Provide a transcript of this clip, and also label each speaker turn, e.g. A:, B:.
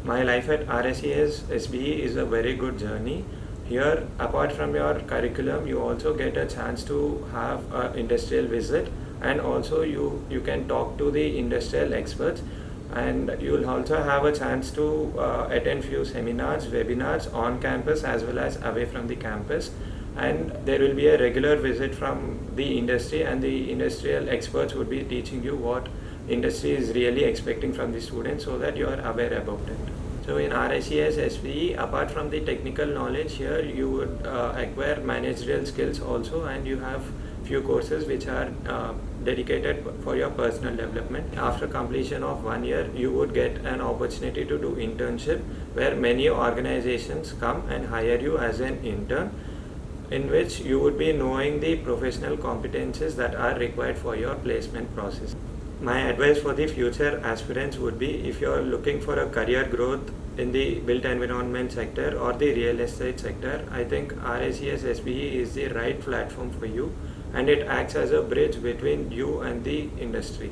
A: My life at RSES SBE is a very good journey. Here, apart from your curriculum, you also get a chance to have an industrial visit, and also you can talk to the industrial experts, and you'll also have a chance to attend few seminars, webinars on campus as well as away from the campus. And there will be a regular visit from the industry, and the industrial experts would be teaching you what industry is really expecting from the students, so that you are aware about it. So in RICS SVE, apart from the technical knowledge, here you would acquire managerial skills also, and you have few courses which are dedicated for your personal development. After completion of 1 year, you would get an opportunity to do internship, where many organizations come and hire you as an intern, in which you would be knowing the professional competences that are required for your placement process. My advice for the future aspirants would be, if you are looking for a career growth in the built environment sector or the real estate sector, I think RICS SBE is the right platform for you, and it acts as a bridge between you and the industry.